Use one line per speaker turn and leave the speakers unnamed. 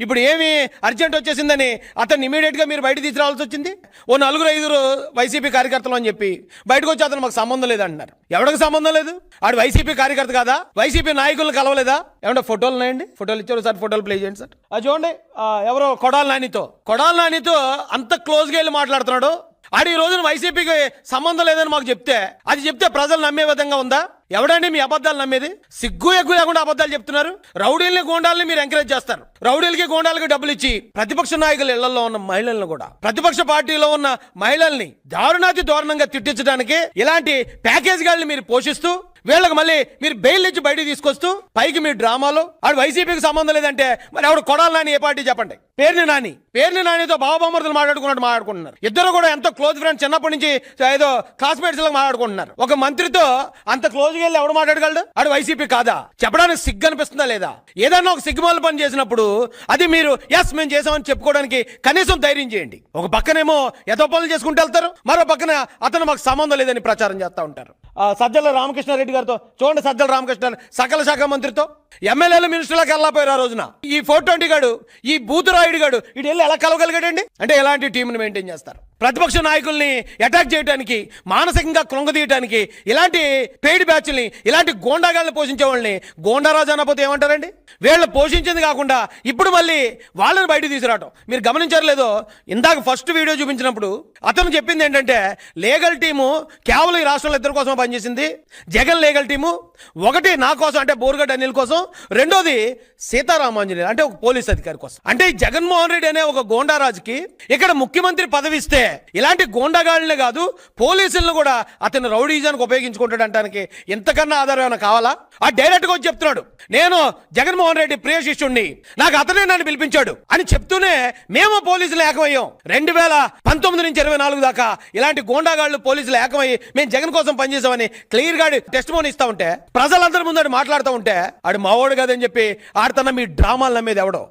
ఇప్పుడు ఏమి అర్జెంట్ వచ్చేసిందని అతన్ని ఇమీడియట్గా మీరు బయట తీసుకురావాల్సి వచ్చింది. ఓ 4-5 వైసీపీ కార్యకర్తలు అని చెప్పి బయటకు వచ్చి అతను మాకు సంబంధం లేదంటున్నారు. ఎవరికి సంబంధం లేదు? ఆడు వైసీపీ కార్యకర్త కాదా? వైసీపీ నాయకులను కలవలేదా? ఏమంటే ఫోటోలు ఉన్నాయండి, ఫోటోలు ఇచ్చారు సార్, ఫోటోలు ప్లే చేయండి సార్. అది చూడండి, ఎవరో కొడాల నానితో అంత క్లోజ్గా వెళ్ళి మాట్లాడుతున్నాడు. ఆడు ఈ రోజున వైసీపీకి సంబంధం లేదని మాకు చెప్తే ప్రజలు నమ్మే విధంగా ఉందా? ఎవడండి మీ అబద్ధాలు నమ్మేది? సిగ్గు ఎగ్గు లేకుండా అబద్ధాలు చెప్తున్నారు. రౌడీల్ని గోండాల్ని మీరు ఎంకరేజ్ చేస్తారు. రౌడీలకి గోండాలకి డబ్బులు ఇచ్చి ప్రతిపక్ష నాయకుల ఇళ్లలో ఉన్న మహిళలను కూడా, ప్రతిపక్ష పార్టీలో ఉన్న మహిళల్ని దారుణాతి దారుణంగా తిట్టించడానికి ఇలాంటి ప్యాకేజ్ గాళ్ళని మీరు పోషిస్తూ వీళ్ళకి మళ్ళీ మీరు బెయిల్ ఇచ్చి బయటికి తీసుకొస్తూ పైకి మీ డ్రామాలో ఆడు వైసీపీకి సంబంధం లేదంటే మరి ఎవడు కొడాలి నాని ఏ పార్టీ చెప్పండి? పేర్ని నానితో బావబామర్దులు మాట్లాడుకుంటున్నారు. ఇద్దరు కూడా ఎంతో క్లోజ్ ఫ్రెండ్స్, చిన్నప్పటి నుంచి ఏదో క్లాస్మేట్స్ లాగా మాట్లాడుకుంటున్నారు. ఒక మంత్రితో అంత క్లోజ్ గా వెళ్ళి ఎవడు మాట్లాడగలడు? ఆడు వైసీపీ కాదా? చెప్పడానికి సిగ్గు అనిపిస్తుందా లేదా? ఏదన్నా ఒక సిగ్గుమాల పని చేసినప్పుడు అది మీరు ఎస్ మేము చేసామని చెప్పుకోవడానికి కనీసం ధైర్యం చేయండి. ఒక పక్కనేమో ఏదో పనులు చేసుకుంటూ వెళ్తారు, మరో పక్కన అతను మాకు సంబంధం లేదని ప్రచారం చేస్తూ ఉంటారు. సజ్జల రామకృష్ణారెడ్డి గారితో చూడండి, సజ్జల రామకృష్ణ సకల శాఖ మంత్రితో ఎమ్మెల్యేలు మినిస్టర్లకు వెళ్ళకపోయారు ఆ రోజున. ఈ 420 గాడు, ఈ బూతురాయుడు గాడు ఇటు వెళ్ళి ఎలా కలవగలిగాడండి? అంటే ఎలాంటి టీంని మెయింటైన్ చేస్తారు? ప్రతిపక్ష నాయకుల్ని అటాక్ చేయడానికి, మానసికంగా కృంగదీయడానికి ఇలాంటి పెయిడ్ బ్యాచ్ల్ని, ఇలాంటి గోండాగాల్ని పోషించే వాళ్ళని గోండారాజు అనకపోతే ఏమంటారండి? వీళ్ళు పోషించింది కాకుండా ఇప్పుడు మళ్ళీ వాళ్ళని బయటకు తీసుకురావటం మీరు గమనించారు లేదో? ఇందాక ఫస్ట్ వీడియో చూపించినప్పుడు అతను చెప్పింది ఏంటంటే లీగల్ టీము కేవలం ఈ రాష్ట్రంలో ఇద్దరి కోసం పనిచేసింది. జగన్ లీగల్ టీము ఒకటి నా కోసం అంటే బోరుగడ్డ అనిల్ కోసం, రెండోది సీతారామాంజనేయులు అంటే ఒక పోలీస్ అధికారి కోసం. అంటే జగన్మోహన్ రెడ్డి అనే ఒక గోండారాజుకి ఇక్కడ ముఖ్యమంత్రి పదవి ఇస్తే ఇలాంటి గోండాగాళ్ళనే కాదు పోలీసులను కూడా అతను రౌడీజానికి ఉపయోగించుకుంటాడు అంటానికి ఇంతకన్నా ఆధారం ఏమైనా కావాలా? ఆ డైరెక్ట్ గా వచ్చి చెప్తున్నాడు, నేను జగన్మోహన్ రెడ్డి ప్రియ శిష్యుణ్ణి, నాకు అతనే నన్ను పిలిపించాడు అని చెప్తూనే మేము పోలీసులు ఏకమయ్యాం. 2019 నుంచి 24 దాకా ఇలాంటి గోండాగాళ్ళు పోలీసులు ఏకమయ్యి మేము జగన్ కోసం పనిచేసామని క్లియర్ గా టెస్ట్ మోన్ ఇస్తా ఉంటే, ప్రజలందరి ముందు మాట్లాడుతూ ఉంటే ఆడు మావోడు కాదని చెప్పి ఆడుతున్న మీ డ్రామాలు నమ్మేది ఎవడో?